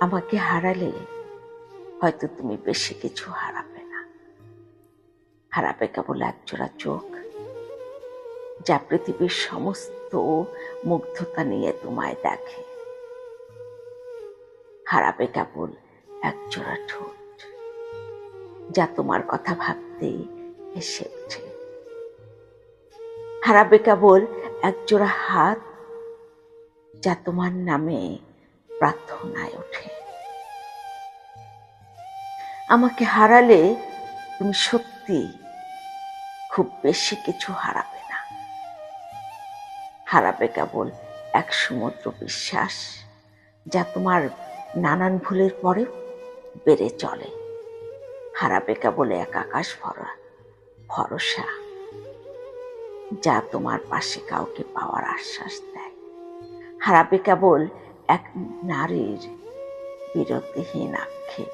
আমাকে হারালে হয়তো তুমি বেশি কিছু হারাবে না, হারাবে কেবল একজোড়া চোখ যা পৃথিবীর সমস্ত মুগ্ধতা নিয়ে তোমায় দেখে, হারাবে কেবল একজোড়া ঠোঁট যা তোমার কথা ভাবতেই হেসে ওঠে, হারাবে কেবল একজোড়া হাত যা তোমার নামে প্রার্থনায় ওঠে। আমাকে হারালে তুমি সত্যি খুব বেশি কিছু হারাবে না, হারাবে কেবল এক সমুদ্র বিশ্বাস যা তোমার নানান ভুলের পরেও বেড়ে চলে, হারাবে কেবল এক আকাশ ভরসা যা তোমার পাশে কাউকে পাওয়ার আশ্বাস দেয়, হারাবে কেবল এক নারীর বিরতিহীন আক্ষেপ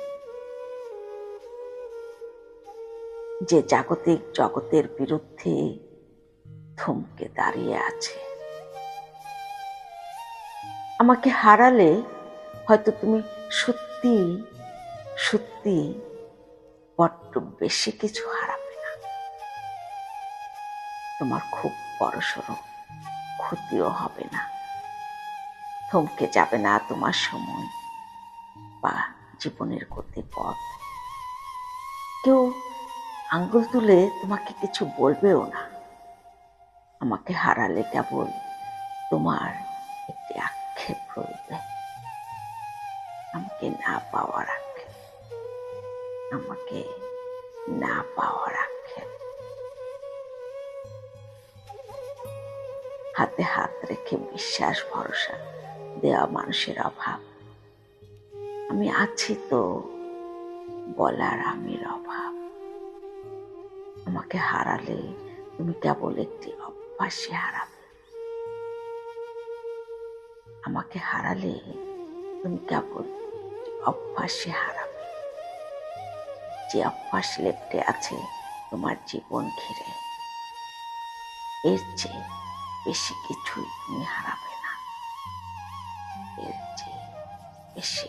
যে জাগতিক জগতের বিরুদ্ধে থমকে দাঁড়িয়ে আছে। আমাকে হারালে হয়তো তুমি সত্যি সত্যি বড্ড বেশি কিছু হারাবে না, তোমার খুব বড়সড় ক্ষতিও হবে না, থমকে যাবে না তোমার সময় বা জীবনের গতিপথ, কেউ আঙ্গুল তুলে তোমাকে কিছু বলবেও না। আমাকে হারালে কেবল তোমার একটি আক্ষেপ রইবে, আমাকে না পাওয়ার আক্ষেপ, আমাকে না পাওয়ার আক্ষেপ। হাতে হাত রেখে বিশ্বাস ভরসা দেওয়া মানুষের অভাব, আমি আছি তো বলার আমির অভাব। আমাকে হারালে তুমি কেবল একটি অভ্যাসে হারাবে, আমাকে হারালে তুমি কেবল একটি অভ্যাসে হারাবে, যে অভ্যাস লেপ্টে আছে তোমার জীবন ঘিরে, এর চেয়ে বেশি কিছুই তুমি হারাবে না, এর চেয়ে বেশি